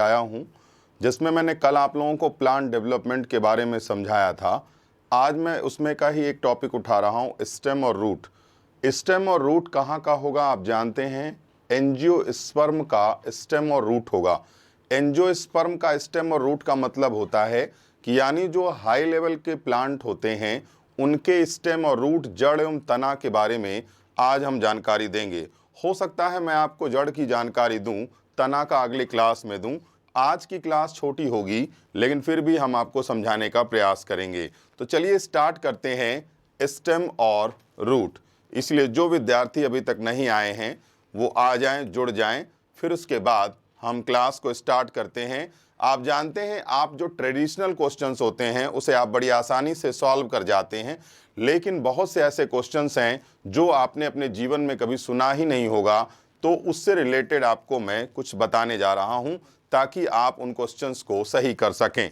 आया हूँ, जिसमें मैंने कल आप लोगों को प्लांट डेवलपमेंट के बारे में समझाया था। आज मैं उसमें का ही एक टॉपिक उठा रहा हूँ, स्टेम और रूट। स्टेम और रूट कहाँ का होगा आप जानते हैं? एंजियोस्पर्म का स्टेम और रूट होगा। एंजियोस्पर्म का स्टेम और रूट का मतलब होता है कि यानी जो हाई लेवल के प्लांट होते हैं उनके स्टेम और रूट, जड़ एवं तना के बारे में आज हम जानकारी देंगे। हो सकता है मैं आपको जड़ की जानकारी दूं, तना का अगली क्लास में दूं। आज की क्लास छोटी होगी लेकिन फिर भी हम आपको समझाने का प्रयास करेंगे। तो चलिए स्टार्ट करते हैं स्टेम और रूट। इसलिए जो विद्यार्थी अभी तक नहीं आए हैं वो आ जाएं, जुड़ जाएं, फिर उसके बाद हम क्लास को स्टार्ट करते हैं। आप जानते हैं आप जो ट्रेडिशनल क्वेश्चंस होते हैं उसे आप बड़ी आसानी से सॉल्व कर जाते हैं, लेकिन बहुत से ऐसे क्वेश्चंस हैं जो आपने अपने जीवन में कभी सुना ही नहीं होगा, तो उससे रिलेटेड आपको मैं कुछ बताने जा रहा हूं ताकि आप उन क्वेश्चंस को सही कर सकें।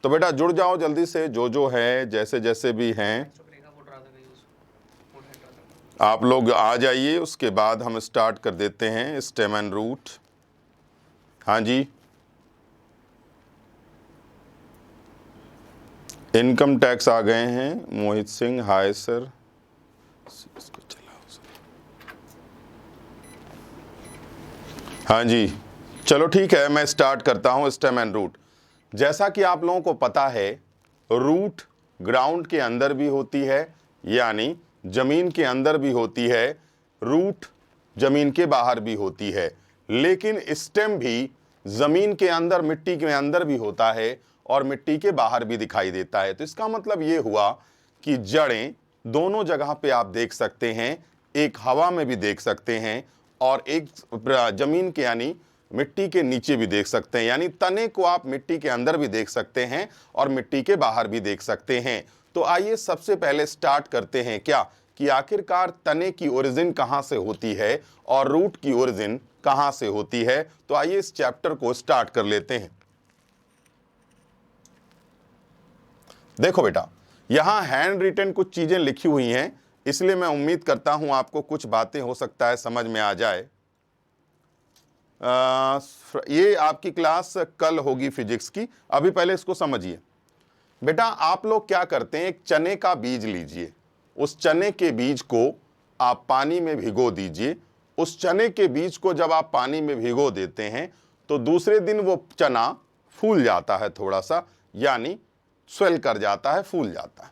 तो बेटा जुड़ जाओ जल्दी से, जो है जैसे जैसे भी हैं आप लोग आ जाइए। उसके बाद हम स्टार्ट कर देते हैं स्टेम एंड रूट। हाँ जी, इनकम टैक्स आ गए हैं। Mohit Singh, hi sir. इसको चलाओ सर। हाँ जी, चलो ठीक है, मैं स्टार्ट करता हूं स्टेम एंड रूट। जैसा कि आप लोगों को पता है, रूट ग्राउंड के अंदर भी होती है, यानी जमीन के अंदर भी होती है, रूट जमीन के बाहर भी होती है, लेकिन स्टेम भी जमीन के अंदर, मिट्टी के अंदर भी होता है और मिट्टी के बाहर भी दिखाई देता है। तो इसका मतलब ये हुआ कि जड़ें दोनों जगह पे आप देख सकते हैं, एक हवा में भी देख सकते हैं और एक जमीन के यानी मिट्टी के नीचे भी देख सकते हैं। यानी तने को आप मिट्टी के अंदर भी देख सकते हैं और मिट्टी के बाहर भी देख सकते हैं। तो आइए सबसे पहले स्टार्ट करते हैं क्या कि आखिरकार तने की ओरिजिन कहां से होती है और रूट की ओरिजिन कहां से होती है। तो आइए इस चैप्टर को स्टार्ट कर लेते हैं। देखो बेटा, यहां हैंड रिटन कुछ चीजें लिखी हुई हैं, इसलिए मैं उम्मीद करता हूं आपको कुछ बातें हो सकता है समझ में आ जाए। ये आपकी क्लास कल होगी फिजिक्स की, अभी पहले इसको समझिए। बेटा आप लोग क्या करते हैं, एक चने का बीज लीजिए, उस चने के बीज को आप पानी में भिगो दीजिए। उस चने के बीज को जब आप पानी में भिगो देते हैं तो दूसरे दिन वो चना फूल जाता है, थोड़ा सा यानी स्वेल कर जाता है, फूल जाता है।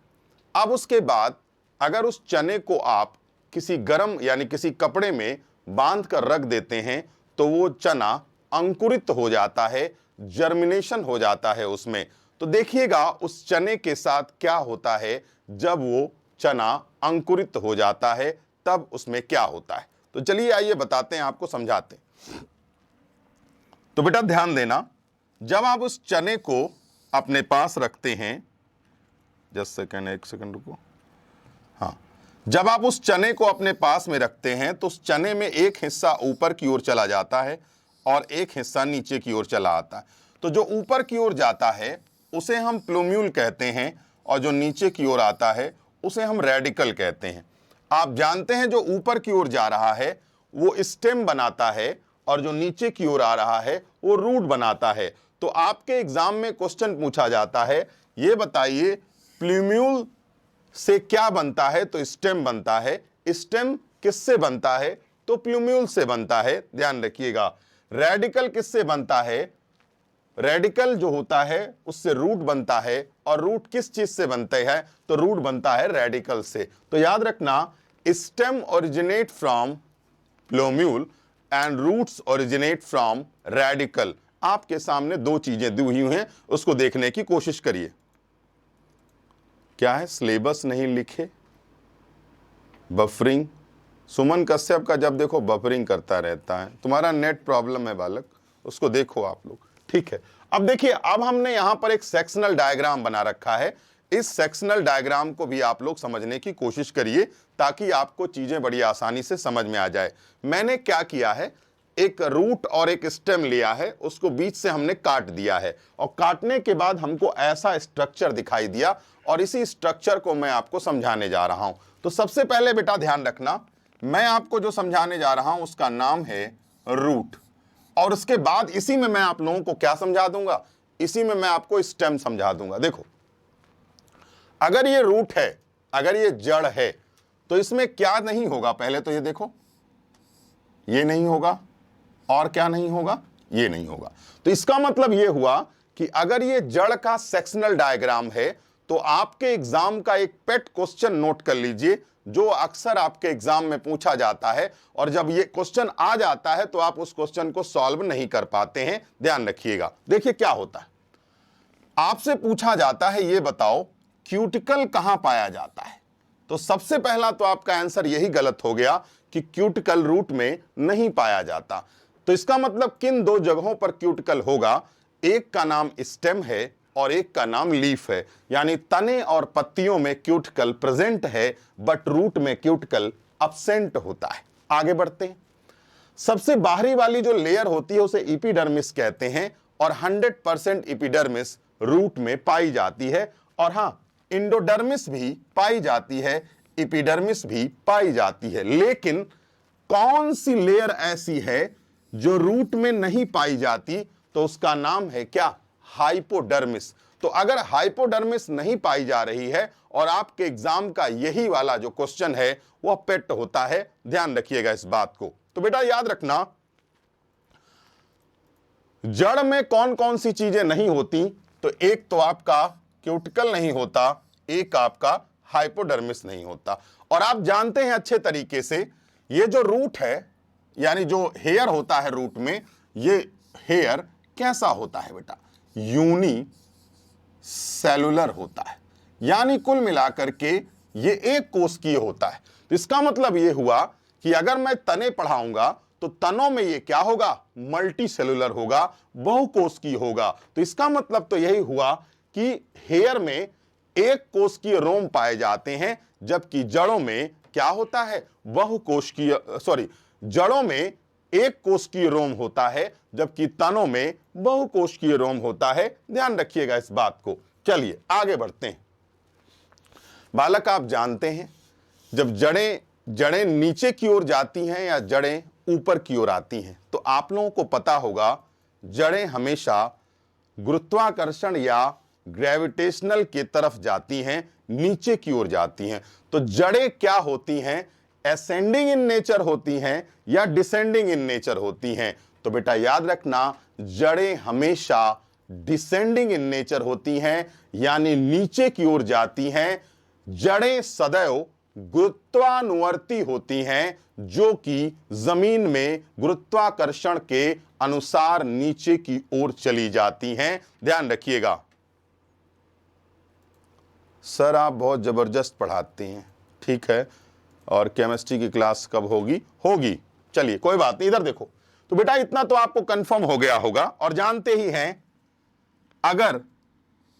अब उसके बाद अगर उस चने को आप किसी गर्म यानी किसी कपड़े में बांध कर रख देते हैं तो वो चना अंकुरित हो जाता है, जर्मिनेशन हो जाता है उसमें। तो देखिएगा उस चने के साथ क्या होता है, जब वो चना अंकुरित हो जाता है तब उसमें क्या होता है। तो चलिए आइए बताते हैं, आपको समझाते हैं। तो बेटा ध्यान देना, जब आप उस चने को अपने पास रखते हैं, जस्ट सेकंड, एक सेकंड रुको। हाँ, जब आप उस चने को अपने पास में रखते हैं तो उस चने में एक हिस्सा ऊपर की ओर चला जाता है और एक हिस्सा नीचे की ओर चला आता है। तो जो ऊपर की ओर जाता है उसे हम प्लूम्यूल कहते हैं और जो नीचे की ओर आता है उसे हम रेडिकल कहते हैं। आप जानते हैं जो ऊपर की ओर जा रहा है वो स्टेम बनाता है और जो नीचे की ओर आ रहा है वो रूट बनाता है। तो आपके एग्जाम में क्वेश्चन पूछा जाता है, ये बताइए प्लूम्यूल से क्या बनता है, तो स्टेम बनता है। स्टेम किससे बनता है, तो प्लूम्यूल से बनता है, ध्यान रखिएगा। रेडिकल किससे बनता है, रेडिकल जो होता है उससे रूट बनता है, और रूट किस चीज से बनते हैं, तो रूट बनता है रेडिकल से। तो याद रखना, stem originate from plumule and roots originate from radicle. आपके सामने दो चीजें दी हुई हैं, उसको देखने की कोशिश करिए। क्या है, सिलेबस नहीं लिखे, बफरिंग। सुमन कश्यप का जब देखो बफरिंग करता रहता है, तुम्हारा नेट प्रॉब्लम है बालक, उसको देखो आप लोग, ठीक है। अब देखिए, अब हमने यहां पर एक सेक्शनल डायग्राम बना रखा है। इस सेक्शनल डायग्राम को भी आप लोग समझने की कोशिश करिए ताकि आपको चीजें बड़ी आसानी से समझ में आ जाए। मैंने क्या किया है, एक रूट और एक स्टेम लिया है, उसको बीच से हमने काट दिया है और काटने के बाद हमको ऐसा स्ट्रक्चर दिखाई दिया और इसी स्ट्रक्चर को मैं आपको समझाने जा रहा हूं। तो सबसे पहले बेटा ध्यान रखना, मैं आपको जो समझाने जा रहा हूं उसका नाम है रूट। और उसके बाद इसी में मैं आप लोगों को क्या समझा दूंगा, इसी में मैं आपको स्टेम समझा दूंगा। देखो, अगर ये रूट है, अगर ये जड़ है, तो इसमें क्या नहीं होगा, पहले तो ये देखो, ये नहीं होगा, और क्या नहीं होगा, ये नहीं होगा। तो इसका मतलब ये हुआ कि अगर ये जड़ का सेक्शनल डायग्राम है, तो आपके एग्जाम का एक पेट क्वेश्चन नोट कर लीजिए, जो अक्सर आपके एग्जाम में पूछा जाता है, और जब ये क्वेश्चन आ जाता है तो आप उस क्वेश्चन को सॉल्व नहीं कर पाते हैं। ध्यान रखिएगा। देखिए क्या होता है, आपसे पूछा जाता है ये बताओ क्यूटिकल कहां पाया जाता है। तो सबसे पहला तो आपका आंसर यही गलत हो गया कि क्यूटिकल रूट में नहीं पाया जाता। तो इसका मतलब किन दो जगहों पर क्यूटिकल होगा, एक का नाम स्टेम है और एक का नाम लीफ है। यानी तने और पत्तियों में क्यूटिकल प्रेजेंट है, बट रूट में क्यूटिकल अब्सेंट होता है। आगे बढ़ते हैं। सबसे बाहरी वाली जो लेयर होती है उसे एपिडर्मिस कहते हैं, और 100% एपिडर्मिस रूट में पाई जाती है। और हां, इंडोडर्मिस भी पाई जाती है, एपिडर्मिस भी पाई जाती है। लेकिन कौन सी लेयर ऐसी है जो रूट में नहीं पाई जाती, तो उसका नाम है क्या, हाइपोडर्मिस। तो अगर हाइपोडर्मिस नहीं पाई जा रही है और आपके एग्जाम का यही वाला जो क्वेश्चन है वह पेट होता है, ध्यान रखिएगा इस बात को। तो बेटा याद रखना, जड़ में कौन कौन सी चीजें नहीं होती, तो एक तो आपका क्यूटिकल नहीं होता, एक आपका हाइपोडर्मिस नहीं होता। और आप जानते हैं अच्छे तरीके से, ये जो रूट है, यानी जो हेयर होता है रूट में, ये हेयर कैसा होता है बेटा, यूनी सेलुलर होता है। यानी कुल मिलाकर के ये एक कोशिकीय होता है। तो इसका मतलब ये हुआ कि अगर मैं तने पढ़ाऊंगा तो तनों में ये क्या होगा, मल्टी सेलुलर होगा, बहुकोशिकीय होगा। तो इसका मतलब तो यही हुआ कि हेयर में एक कोशिकीय रोम पाए जाते हैं, जबकि जड़ों में क्या होता है, बहुकोशिकीय, जड़ों में एक कोशिकीय रोम होता है, जबकि तनों में बहुकोशिकीय रोम होता है। ध्यान रखिएगा इस बात को। चलिए आगे बढ़ते हैं। बालक, आप जानते हैं जब जड़ें नीचे की ओर जाती हैं या जड़ें ऊपर की ओर आती हैं, तो आप लोगों को पता होगा जड़ें हमेशा गुरुत्वाकर्षण या ग्रेविटेशनल की तरफ जाती हैं, नीचे की ओर जाती हैं। तो जड़ें क्या होती हैं, असेंडिंग इन नेचर होती हैं या डिसेंडिंग इन नेचर होती हैं। तो बेटा याद रखना, जड़ें हमेशा डिसेंडिंग इन नेचर होती हैं, यानी नीचे की ओर जाती हैं। जड़ें सदैव गुरुत्वानुवर्ती होती हैं, जो कि जमीन में गुरुत्वाकर्षण के अनुसार नीचे की ओर चली जाती हैं। ध्यान रखिएगा। सर आप बहुत जबरदस्त पढ़ाते हैं, ठीक है, और केमिस्ट्री की क्लास कब होगी, होगी, चलिए कोई बात नहीं। इधर देखो, तो बेटा इतना तो आपको कंफर्म हो गया होगा, और जानते ही हैं अगर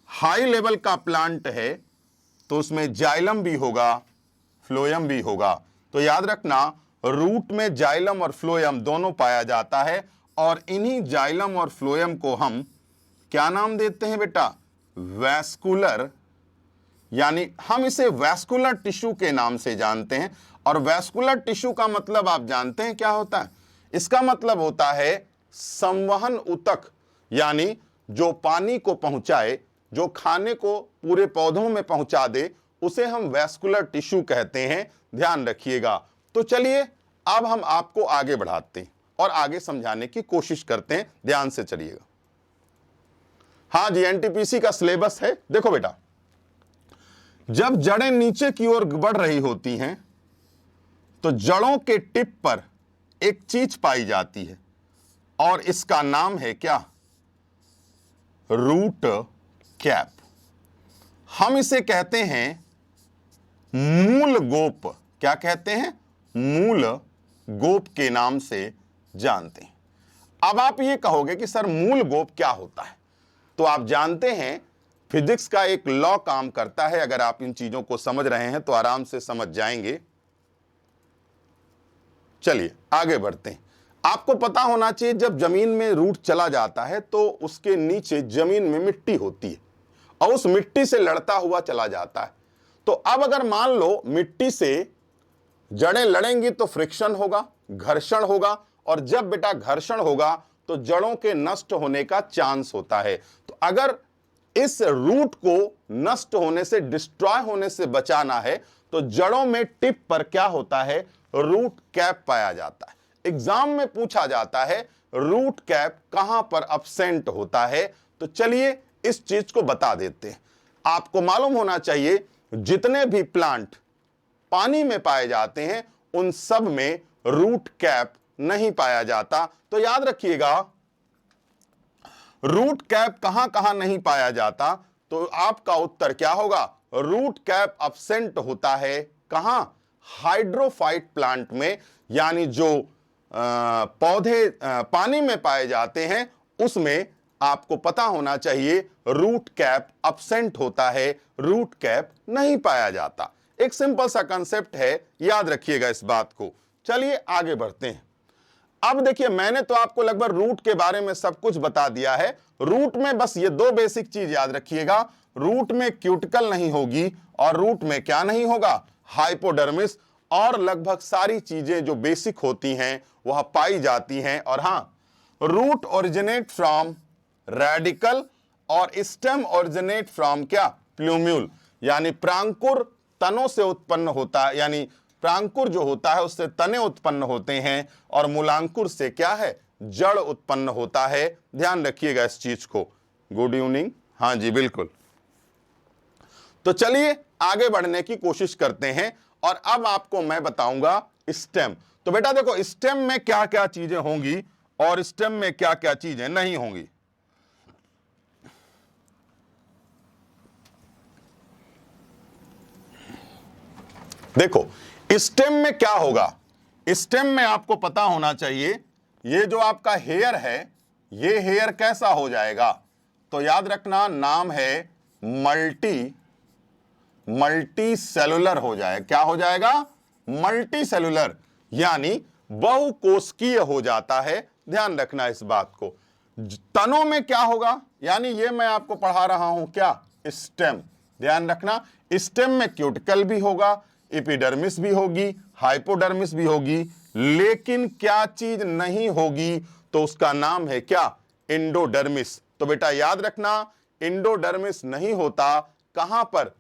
हाई लेवल का प्लांट है तो उसमें जाइलम भी होगा, फ्लोएम भी होगा। तो याद रखना, रूट में जाइलम और फ्लोएम दोनों पाया जाता है, और इन्हीं जाइलम और फ्लोएम को हम क्या नाम देते हैं बेटा, वैस्कुलर, यानी हम इसे वैस्कुलर टिश्यू के नाम से जानते हैं। और वैस्कुलर टिश्यू का मतलब आप जानते हैं क्या होता है, इसका मतलब होता है संवहन ऊतक, यानी जो पानी को पहुंचाए, जो खाने को पूरे पौधों में पहुंचा दे, उसे हम वैस्कुलर टिश्यू कहते हैं। ध्यान रखिएगा। तो चलिए अब हम आपको आगे बढ़ाते हैं और आगे समझाने की कोशिश करते हैं। ध्यान से चलिएगा। हाँ जी, एनटीपीसी का सिलेबस है। देखो बेटा, जब जड़ें नीचे की ओर बढ़ रही होती हैं तो जड़ों के टिप पर एक चीज पाई जाती है, और इसका नाम है क्या, रूट कैप। हम इसे कहते हैं मूल गोप। क्या कहते हैं, मूल गोप के नाम से जानते हैं। अब आप ये कहोगे कि सर मूल गोप क्या होता है, तो आप जानते हैं फिजिक्स का एक लॉ काम करता है। अगर आप इन चीजों को समझ रहे हैं तो आराम से समझ जाएंगे। चलिए आगे बढ़ते हैं। आपको पता होना चाहिए, जब जमीन में रूट चला जाता है तो उसके नीचे जमीन में मिट्टी होती है, और उस मिट्टी से लड़ता हुआ चला जाता है। तो अब अगर मान लो मिट्टी से जड़ें लड़ेंगी तो फ्रिक्शन होगा, घर्षण होगा, और जब बेटा घर्षण होगा तो जड़ों के नष्ट होने का चांस होता है। तो अगर इस रूट को नष्ट होने से, डिस्ट्रॉय होने से बचाना है तो जड़ों में टिप पर क्या होता है, रूट कैप पाया जाता है। एग्जाम में पूछा जाता है रूट कैप कहां पर अब्सेंट होता है, तो चलिए इस चीज को बता देते हैं। आपको मालूम होना चाहिए जितने भी प्लांट पानी में पाए जाते हैं उन सब में रूट कैप नहीं पाया जाता। तो याद रखिएगा रूट कैप कहां कहां नहीं पाया जाता, तो आपका उत्तर क्या होगा, रूट कैप अब्सेंट होता है कहां, हाइड्रोफाइट प्लांट में, यानी जो पौधे पानी में पाए जाते हैं उसमें आपको पता होना चाहिए रूट कैप अब्सेंट होता है, रूट कैप नहीं पाया जाता। एक सिंपल सा कंसेप्ट है, याद रखिएगा इस बात को। चलिए आगे बढ़ते हैं। अब देखिए मैंने तो आपको लगभग रूट के बारे में सब कुछ बता दिया है। रूट में बस ये दो बेसिक चीज याद रखिएगा, रूट में क्यूटिकल नहीं होगी और रूट में क्या नहीं होगा, हाइपोडर्मिस, और लगभग सारी चीजें जो बेसिक होती हैं वह पाई जाती हैं। और हां, रूट ओरिजिनेट फ्रॉम रेडिकल और स्टेम ओरिजिनेट फ्रॉम क्या, प्लूम्यूल, यानी प्रांकुर तनों से उत्पन्न होता है, यानी प्रांकुर जो होता है उससे तने उत्पन्न होते हैं और मूलांकुर से क्या है, जड़ उत्पन्न होता है। ध्यान रखिएगा इस चीज को। Good evening. हाँ जी बिल्कुल। तो चलिए आगे बढ़ने की कोशिश करते हैं और अब आपको मैं बताऊंगा स्टेम। तो बेटा देखो स्टेम में क्या क्या चीजें होंगी और स्टेम में क्या क्या चीजें नहीं होंगी। देखो स्टेम में क्या होगा, स्टेम में आपको पता होना चाहिए ये जो आपका हेयर है, ये हेयर कैसा हो जाएगा, तो याद रखना नाम है मल्टी सेलुलर हो जाए। क्या हो जाएगा, मल्टी सेलुलर, यानी बहुकोशिकीय हो जाता है। ध्यान रखना इस बात को। तनों में क्या होगा, यानी ये मैं आपको पढ़ा रहा हूं क्या, स्टेम। ध्यान रखना स्टेम में क्यूटिकल भी होगा, एपिडर्मिस भी होगी, हाइपोडर्मिस भी होगी, लेकिन क्या चीज नहीं होगी, तो उसका नाम है क्या, एंडोडर्मिस। तो बेटा याद रखना एंडोडर्मिस नहीं होता, कहां पर,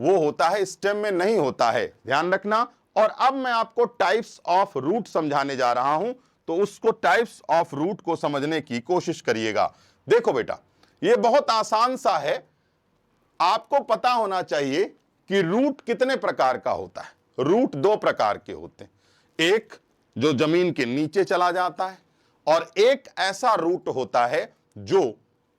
वो होता है स्टेम में, नहीं होता है। ध्यान रखना। और अब मैं आपको टाइप्स ऑफ रूट समझाने जा रहा हूं, तो उसको टाइप्स ऑफ रूट को समझने की कोशिश करिएगा। देखो बेटा ये बहुत आसान सा है, आपको पता होना चाहिए कि रूट कितने प्रकार का होता है। रूट दो प्रकार के होते हैं, एक जो जमीन के नीचे चला जाता है और एक ऐसा रूट होता है जो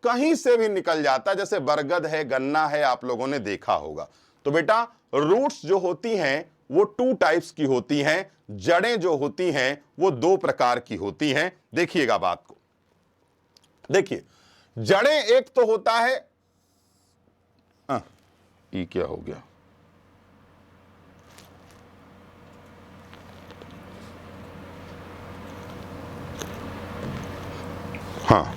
कहीं से भी निकल जाता है, जैसे बरगद है, गन्ना है, आप लोगों ने देखा होगा। तो बेटा रूट्स जो होती हैं वो टू टाइप्स की होती हैं, जड़ें जो होती हैं वो दो प्रकार की होती हैं। देखिएगा बात को, देखिए जड़ें एक तो होता है, ये क्या हो गया, हाँ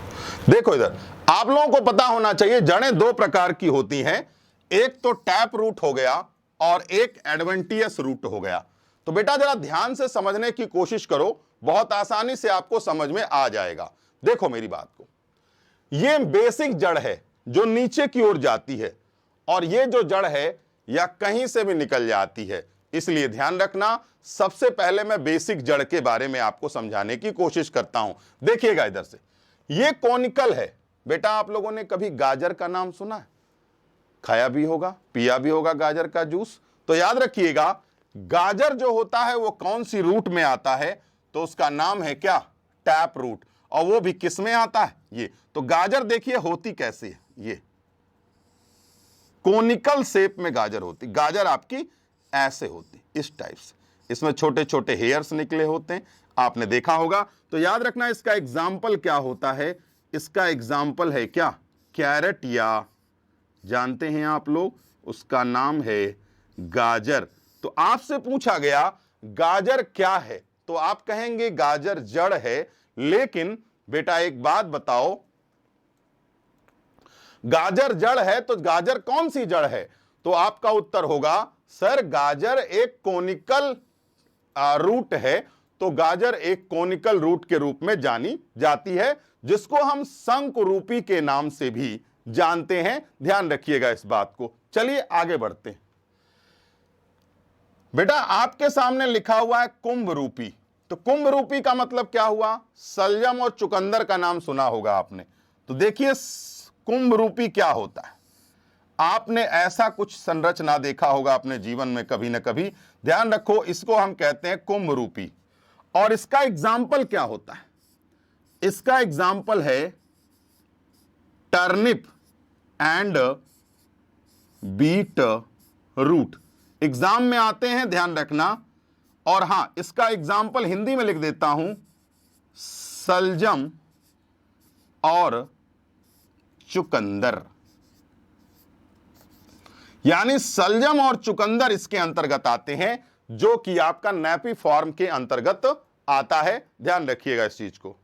देखो इधर आप लोगों को पता होना चाहिए जड़ें दो प्रकार की होती हैं, एक तो टैप रूट हो गया और एक एडवेंटियस रूट हो गया। तो बेटा जरा ध्यान से समझने की कोशिश करो, बहुत आसानी से आपको समझ में आ जाएगा। देखो मेरी बात को, ये बेसिक जड़ है जो नीचे की ओर जाती है और ये जो जड़ है या कहीं से भी निकल जाती है, इसलिए ध्यान रखना सबसे पहले मैं बेसिक जड़ के बारे में आपको समझाने की कोशिश करता हूं। देखिएगा इधर से, ये कॉनिकल है। बेटा आप लोगों ने कभी गाजर का नाम सुना है, खाया भी होगा, पिया भी होगा गाजर का जूस। तो याद रखिएगा गाजर जो होता है वो कौन सी रूट में आता है, तो उसका नाम है क्या, टैप रूट, और वो भी किस में आता है, ये। तो गाजर देखिए होती कैसे है, ये कोनिकल शेप में गाजर होती, गाजर आपकी ऐसे होती, इस टाइप से, इसमें छोटे छोटे हेयर्स निकले होते हैं, आपने देखा होगा। तो याद रखना इसका एग्जाम्पल क्या होता है, इसका एग्जाम्पल है क्या, कैरेट, या जानते हैं आप लोग उसका नाम है गाजर। तो आपसे पूछा गया गाजर क्या है, तो आप कहेंगे गाजर जड़ है। लेकिन बेटा एक बात बताओ, गाजर जड़ है तो गाजर कौन सी जड़ है, तो आपका उत्तर होगा सर गाजर एक कोनिकल रूट है। तो गाजर एक कोनिकल रूट के रूप में जानी जाती है, जिसको हम शंकुरूपी के नाम से भी जानते हैं। ध्यान रखिएगा इस बात को। चलिए आगे बढ़ते हैं। बेटा आपके सामने लिखा हुआ है कुंभ रूपी। तो कुंभ रूपी का मतलब क्या हुआ? सलजम और चुकंदर का नाम सुना होगा आपने। तो देखिए कुंभ रूपी क्या होता है। आपने ऐसा कुछ संरचना देखा होगा अपने जीवन में कभी ना कभी। ध्यान रखो, इसको हम कहते हैं कुंभ रूपी। और इसका एग्जाम्पल क्या होता है? इसका एग्जाम्पल है turnip and beetroot. Exam में आते हैं, ध्यान रखना। और हां, इसका एग्जाम्पल हिंदी में लिख देता हूं, सलजम और चुकंदर। यानी सलजम और चुकंदर इसके अंतर्गत आते हैं, जो कि आपका नैपी फॉर्म के अंतर्गत आता है। ध्यान रखिएगा इस चीज को।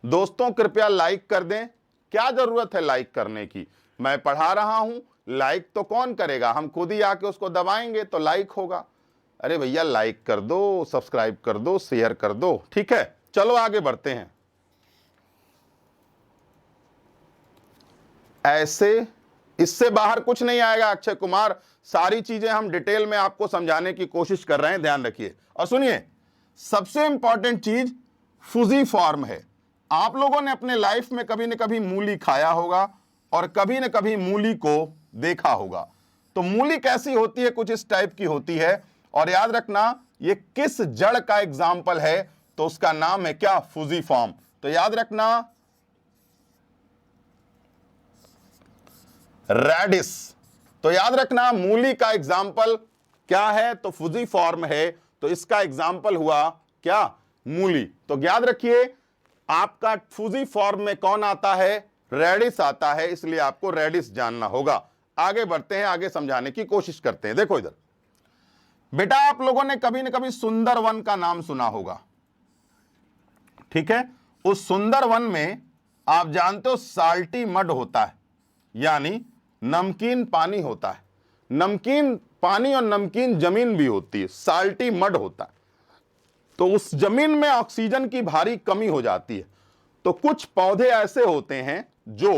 दोस्तों कृपया लाइक कर दें। क्या जरूरत है लाइक करने की? मैं पढ़ा रहा हूं, लाइक तो कौन करेगा? हम खुद ही आके उसको दबाएंगे तो लाइक होगा। अरे भैया लाइक कर दो, सब्सक्राइब कर दो, शेयर कर दो। ठीक है, चलो आगे बढ़ते हैं। ऐसे इससे बाहर कुछ नहीं आएगा अक्षय कुमार। सारी चीजें हम डिटेल में आपको समझाने की कोशिश कर रहे हैं, ध्यान रखिए। और सुनिए, सबसे इंपॉर्टेंट चीज फुजी फॉर्म है। आप लोगों ने अपने लाइफ में कभी न कभी मूली खाया होगा और कभी न कभी मूली को देखा होगा। तो मूली कैसी होती है? कुछ इस टाइप की होती है। और याद रखना, ये किस जड़ का एग्जाम्पल है? तो उसका नाम है क्या? फुजी फॉर्म। तो याद रखना, रेडिस। तो याद रखना, मूली का एग्जाम्पल क्या है? तो फुजी फॉर्म है। तो इसका एग्जाम्पल हुआ क्या? मूली। तो याद रखिए, आपका फुजी फॉर्म में कौन आता है? रेडिस आता है। इसलिए आपको रेडिस जानना होगा। आगे बढ़ते हैं, आगे समझाने की कोशिश करते हैं। देखो इधर बेटा, आप लोगों ने कभी न कभी सुंदर वन का नाम सुना होगा। ठीक है, उस सुंदर वन में आप जानते हो साल्टी मड होता है, यानी नमकीन पानी होता है। नमकीन पानी और नमकीन जमीन भी होती है, साल्टी मड होता है। तो उस जमीन में ऑक्सीजन की भारी कमी हो जाती है। तो कुछ पौधे ऐसे होते हैं जो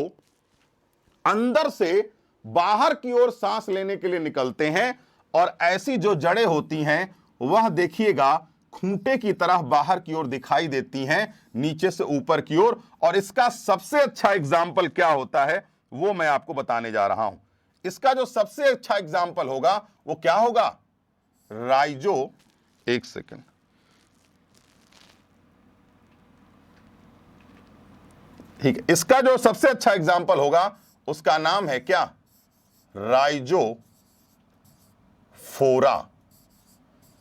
अंदर से बाहर की ओर सांस लेने के लिए निकलते हैं, और ऐसी जो जड़ें होती हैं वह देखिएगा खूंटे की तरह बाहर की ओर दिखाई देती हैं, नीचे से ऊपर की ओर। और इसका सबसे अच्छा एग्जाम्पल क्या होता है वो मैं आपको बताने जा रहा हूं। इसका जो सबसे अच्छा एग्जाम्पल होगा वो क्या होगा? राइजो। एक सेकंड, ठीक है। इसका जो सबसे अच्छा एग्जाम्पल होगा उसका नाम है क्या? राइजोफोरा।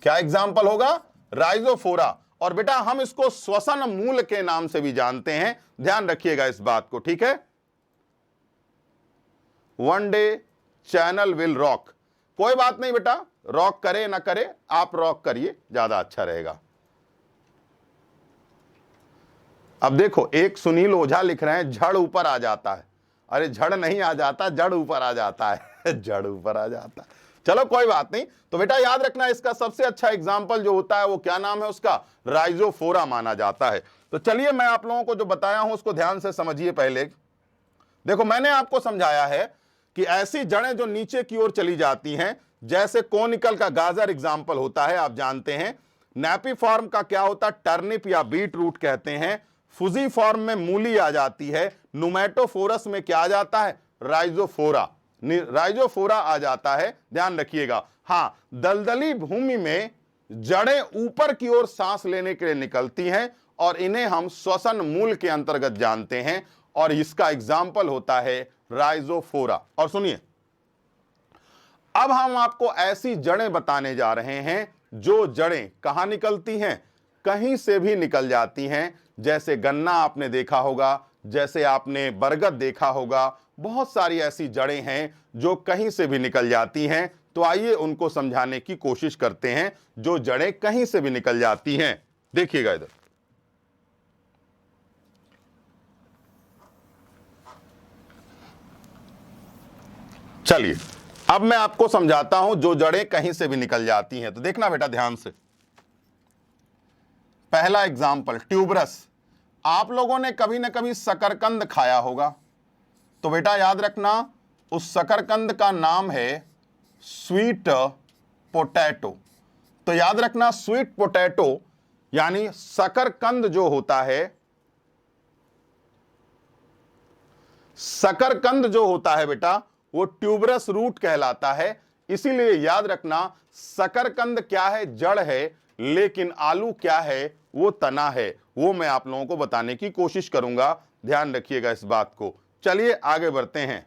क्या एग्जाम्पल होगा? राइजोफोरा। और बेटा हम इसको श्वसन मूल के नाम से भी जानते हैं। ध्यान रखिएगा इस बात को। ठीक है, one day channel will rock. कोई बात नहीं बेटा, रॉक करे ना करे, आप रॉक करिए, ज्यादा अच्छा रहेगा। अब देखो, एक सुनील ओझा लिख रहे हैं झड़ ऊपर आ जाता है। अरे झड़ नहीं आ जाता, जड़ ऊपर आ जाता है। जड़ ऊपर आ जाता है। चलो कोई बात नहीं। तो बेटा याद रखना, इसका सबसे अच्छा एग्जाम्पल जो होता है वो क्या नाम है उसका? राइजोफोरा माना जाता है। तो चलिए मैं आप लोगों को जो बताया हूं उसको ध्यान से समझिए। पहले देखो, मैंने आपको समझाया है कि ऐसी जड़ें जो नीचे की ओर चली जाती हैं, जैसे कोनिकल का गाजर एग्जाम्पल होता है, आप जानते हैं। नैपी फॉर्म का क्या होता है? टर्निप या बीट रूट कहते हैं। फुजी फॉर्म में मूली आ जाती है। नुमेटोफोरस में क्या आ जाता है? राइजोफोरा। राइजोफोरा आ जाता है, ध्यान रखिएगा। हां, दलदली भूमि में जड़ें ऊपर की ओर सांस लेने के लिए निकलती हैं, और इन्हें हम श्वसन मूल के अंतर्गत जानते हैं। और इसका एग्जाम्पल होता है राइजोफोरा। और सुनिए, अब हम आपको ऐसी जड़ें बताने जा रहे हैं जो जड़ें कहां निकलती हैं? कहीं से भी निकल जाती हैं। जैसे गन्ना आपने देखा होगा, जैसे आपने बरगद देखा होगा। बहुत सारी ऐसी जड़ें हैं जो कहीं से भी निकल जाती हैं। तो आइए उनको समझाने की कोशिश करते हैं, जो जड़ें कहीं से भी निकल जाती हैं। देखिएगा इधर, चलिए अब मैं आपको समझाता हूं जो जड़ें कहीं से भी निकल जाती हैं। तो देखना बेटा ध्यान से, पहला एग्जाम्पल ट्यूबरस। आप लोगों ने कभी ना कभी शकरकंद खाया होगा, तो बेटा याद रखना उस शकरकंद का नाम है स्वीट पोटैटो। तो याद रखना स्वीट पोटैटो यानी शकरकंद जो होता है, शकरकंद जो होता है बेटा वो ट्यूबरस रूट कहलाता है। इसीलिए याद रखना शकरकंद क्या है, जड़ है, लेकिन आलू क्या है, वो तना है। वो मैं आप लोगों को बताने की कोशिश करूंगा, ध्यान रखिएगा इस बात को। चलिए आगे बढ़ते हैं।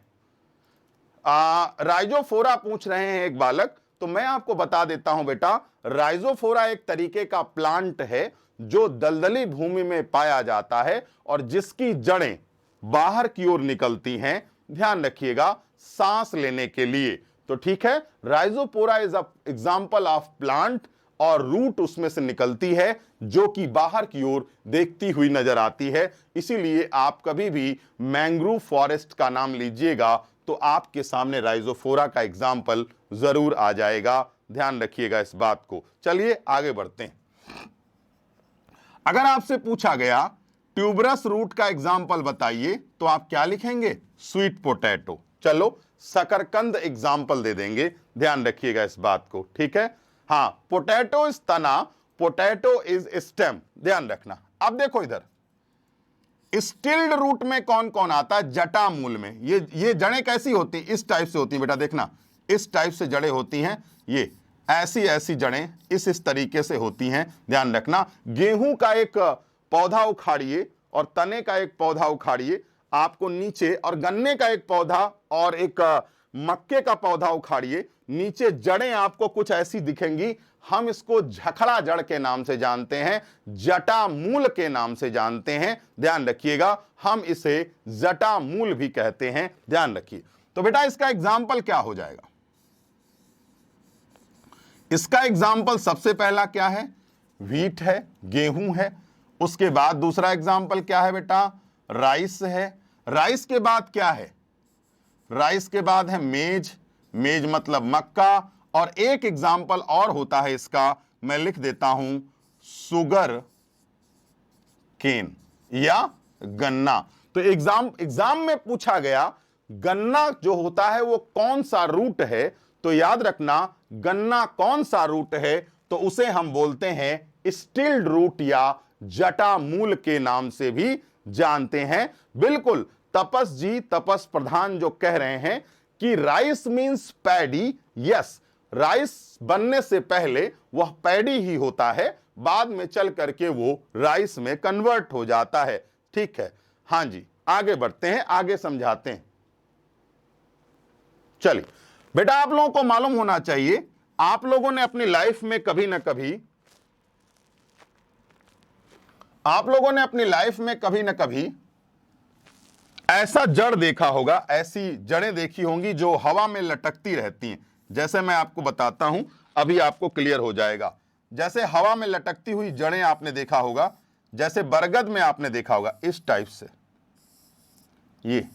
राइजोफोरा पूछ रहे हैं एक बालक, तो मैं आपको बता देता हूं बेटा, राइजोफोरा एक तरीके का प्लांट है जो दलदली भूमि में पाया जाता है और जिसकी जड़ें बाहर की ओर निकलती हैं, ध्यान रखिएगा, सांस लेने के लिए। तो ठीक है, Rhizophora is example of plant और रूट उसमें से निकलती है जो कि बाहर की ओर देखती हुई नजर आती है। इसीलिए आप कभी भी मैंग्रोव फॉरेस्ट का नाम लीजिएगा तो आपके सामने राइजोफोरा का एग्जाम्पल जरूर आ जाएगा, ध्यान रखिएगा इस बात को। चलिए आगे बढ़ते हैं। अगर आपसे पूछा गया ट्यूबरस रूट का एग्जाम्पल बताइए, तो आप क्या लिखेंगे? Sweet potato. चलो शकरकंद एग्जाम्पल दे देंगे, ध्यान रखिएगा इस बात को, ठीक है। हाँ, पोटैटो इज तना, पोटैटो इज स्टेम, ध्यान रखना। अब देखो इधर स्टिल्ड रूट में कौन कौन आता है? जटा मूल में ये जड़ें कैसी होती हैं? इस टाइप से होती हैं बेटा, देखना इस टाइप से जड़ें होती हैं, ये ऐसी ऐसी जड़ें इस तरीके से होती हैं, ध्यान रखना। गेहूं का एक पौधा उखाड़िए और तने का एक पौधा उखाड़िए, आपको नीचे, और गन्ने का एक पौधा और एक मक्के का पौधा उखाड़िए, नीचे जड़ें आपको कुछ ऐसी दिखेंगी। हम इसको झखड़ा जड़ के नाम से जानते हैं, जटा मूल के नाम से जानते हैं, ध्यान रखिएगा। हम इसे जटा मूल भी कहते हैं, ध्यान रखिए। तो बेटा इसका एग्जाम्पल क्या हो जाएगा? इसका एग्जाम्पल सबसे पहला क्या है? व्हीट है, गेहूं है। उसके बाद दूसरा एग्जाम्पल क्या है बेटा? राइस है। राइस के बाद क्या है? राइस के बाद है मेज, मेज मतलब मक्का। और एक एग्जाम्पल और होता है इसका, मैं लिख देता हूं, सुगर केन या गन्ना। तो एग्जाम में पूछा गया गन्ना जो होता है वो कौन सा रूट है, तो याद रखना गन्ना कौन सा रूट है, तो उसे हम बोलते हैं स्टिल्ड रूट या जटा मूल के नाम से भी जानते हैं। बिल्कुल तपस जी, तपस प्रधान जो कह रहे हैं कि rice means paddy, yes, rice बनने से पहले वह पैडी ही होता है, बाद में चल करके वो राइस में कन्वर्ट हो जाता है, ठीक है। हां जी, आगे बढ़ते हैं, आगे समझाते हैं। चलिए बेटा, आप लोगों को मालूम होना चाहिए, आप लोगों ने अपनी लाइफ में कभी ना कभी, आप लोगों ने अपनी लाइफ में कभी ना कभी ऐसा जड़ देखा होगा, ऐसी जड़ें देखी होंगी जो हवा में लटकती रहती हैं। जैसे मैं आपको बताता हूं, अभी आपको क्लियर हो जाएगा। जैसे हवा में लटकती हुई जड़ें आपने देखा होगा, जैसे बरगद में आपने देखा होगा, इस टाइप से ये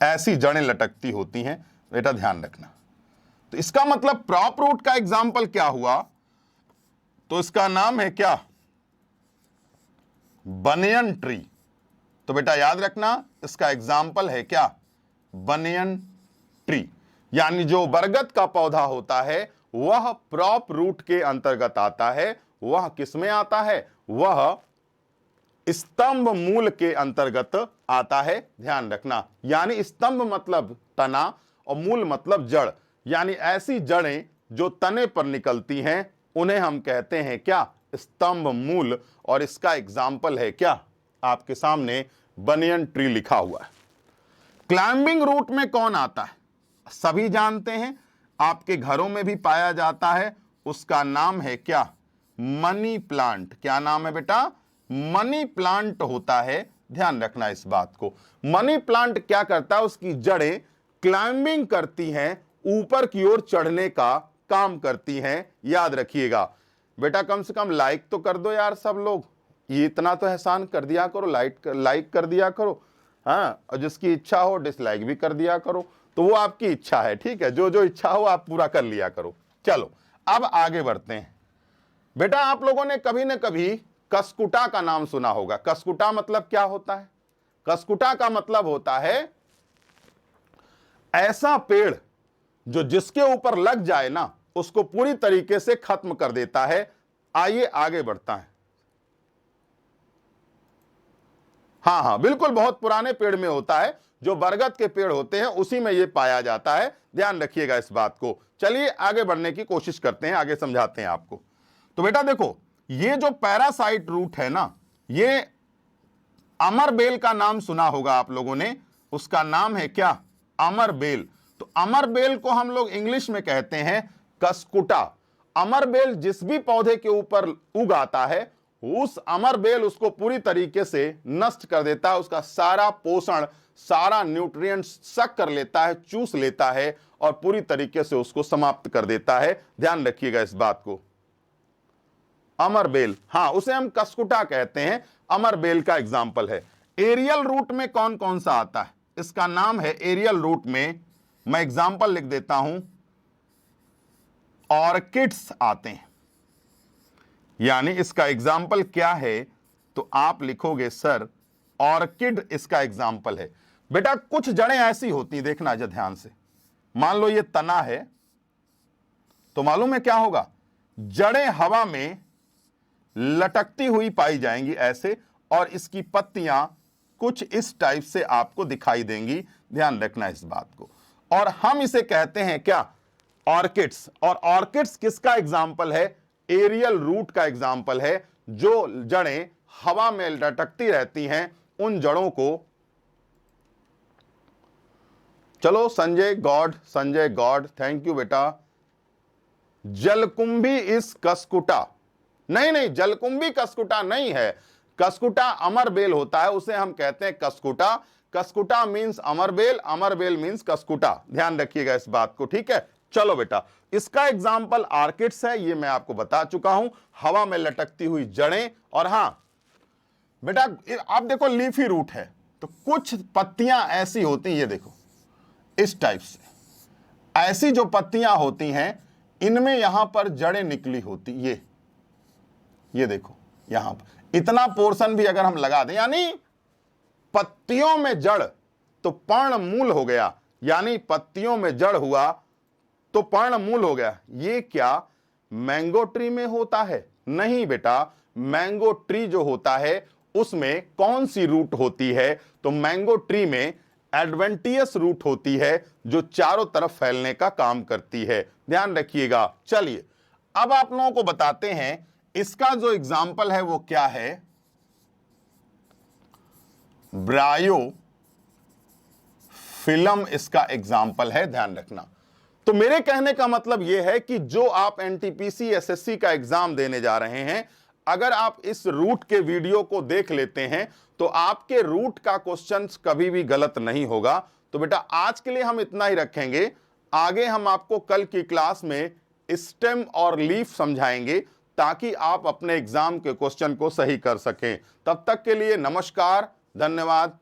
ऐसी जड़ें लटकती होती हैं, बेटा ध्यान रखना। तो इसका मतलब प्रॉप रूट का एग्जाम्पल क्या हुआ? तो इसका नाम है क्या? Banyan tree. तो बेटा याद रखना इसका एग्जाम्पल है क्या? Banyan tree. यानी जो बरगद का पौधा होता है वह प्रॉप रूट के अंतर्गत आता है। वह किसमें आता है? वह स्तंभ मूल के अंतर्गत आता है, ध्यान रखना। यानी स्तंभ मतलब तना और मूल मतलब जड़, यानी ऐसी जड़ें जो तने पर निकलती हैं उन्हें हम कहते हैं क्या? स्तंभ मूल। और इसका एग्जाम्पल है क्या? आपके सामने बनियन ट्री लिखा हुआ है। क्लाइंबिंग रूट में कौन आता है? सभी जानते हैं, आपके घरों में भी पाया जाता है, उसका नाम है क्या? Money plant. क्या नाम है बेटा? मनी प्लांट होता है, ध्यान रखना इस बात को। मनी प्लांट क्या करता है? उसकी जड़ें क्लाइंबिंग करती हैं, ऊपर की ओर चढ़ने का काम करती हैं, याद रखिएगा। बेटा कम से कम लाइक तो कर दो यार सब लोग, ये इतना तो एहसान कर दिया करो, लाइक कर दिया करो। हाँ, और जिसकी इच्छा हो डिसलाइक भी कर दिया करो, तो वो आपकी इच्छा है, ठीक है। जो जो इच्छा हो आप पूरा कर लिया करो। चलो अब आगे बढ़ते हैं। बेटा आप लोगों ने कभी न कभी कसकुटा का नाम सुना होगा। कसकुटा मतलब क्या होता है? कसकुटा का मतलब होता है ऐसा पेड़ जो जिसके ऊपर लग जाए ना उसको पूरी तरीके से खत्म कर देता है। आइए आगे बढ़ता है। हाँ, बिल्कुल, बहुत पुराने पेड़ में होता है, जो बरगद के पेड़ होते हैं उसी में यह पाया जाता है। ध्यान रखिएगा इस बात को। चलिए आगे बढ़ने की कोशिश करते हैं, आगे समझाते हैं आपको। तो बेटा देखो, ये जो पैरासाइट रूट है ना, ये अमरबेल का नाम सुना होगा आप लोगों ने। उसका नाम है क्या? अमरबेल। तो अमरबेल को हम लोग इंग्लिश में कहते हैं कसकुटा। अमरबेल जिस भी पौधे के ऊपर उग आता है, उस अमरबेल उसको पूरी तरीके से नष्ट कर देता है। उसका सारा पोषण, सारा न्यूट्रिएंट्स सक कर लेता है, चूस लेता है और पूरी तरीके से उसको समाप्त कर देता है। ध्यान रखिएगा इस बात को। अमरबेल, हाँ, उसे हम कसकुटा कहते हैं। अमरबेल का एग्जाम्पल है। एरियल रूट में कौन कौन सा आता है? इसका नाम है एरियल रूट में, मैं एग्जाम्पल लिख देता हूं, ऑर्किड्स आते हैं। यानी इसका एग्जाम्पल क्या है? तो आप लिखोगे सर ऑर्किड इसका एग्जाम्पल है। बेटा कुछ जड़ें ऐसी होती हैं, देखना जरा ध्यान से। मान लो ये तना है, तो मालूम है क्या होगा? जड़ें हवा में लटकती हुई पाई जाएंगी ऐसे, और इसकी पत्तियां कुछ इस टाइप से आपको दिखाई देंगी। ध्यान रखना इस बात को। और हम इसे कहते हैं क्या? ऑर्किड्स। और ऑर्किड्स किसका एग्जाम्पल है? एरियल रूट का एग्जाम्पल है। जो जड़ें हवा में लटकती रहती हैं, उन जड़ों को, चलो संजय गॉड, थैंक यू बेटा। जलकुंभी इस कसकुटा, नहीं, जलकुंभी कसकुटा नहीं है। कसकुटा अमरबेल होता है, उसे हम कहते हैं कसकुटा। कसकुटा मींस अमरबेल, अमरबेल मींस कसकुटा। ध्यान रखिएगा इस बात को, ठीक है। चलो बेटा, इसका एग्जाम्पल ऑर्किड्स है, ये मैं आपको बता चुका हूं, हवा में लटकती हुई जड़ें। और हां बेटा, आप देखो लीफी रूट है, तो कुछ पत्तियां ऐसी होती हैं, ये देखो इस टाइप से, ऐसी जो पत्तियां होती हैं, इनमें यहां पर जड़ें निकली होती। ये देखो यहां पर इतना पोर्शन भी अगर हम लगा दें, यानी पत्तियों में जड़ तो पर्ण मूल हो गया। यानी पत्तियों में जड़ हुआ तो पर्ण मूल हो गया। ये क्या मैंगो ट्री में होता है? नहीं बेटा, मैंगो ट्री जो होता है उसमें कौन सी रूट होती है? तो मैंगो ट्री में एडवेंटियस रूट होती है, जो चारों तरफ फैलने का काम करती है। ध्यान रखिएगा। चलिए अब आप लोगों को बताते हैं, इसका जो एग्जाम्पल है वो क्या है? ब्रायो फिल्म इसका एग्जाम्पल है। ध्यान रखना। तो मेरे कहने का मतलब यह है कि जो आप एनटीपीसी एसएससी का एग्जाम देने जा रहे हैं, अगर आप इस रूट के वीडियो को देख लेते हैं तो आपके रूट का क्वेश्चन कभी भी गलत नहीं होगा। तो बेटा आज के लिए हम इतना ही रखेंगे। आगे हम आपको कल की क्लास में स्टेम और लीफ समझाएंगे, ताकि आप अपने एग्जाम के क्वेश्चन को सही कर सकें। तब तक के लिए नमस्कार, धन्यवाद।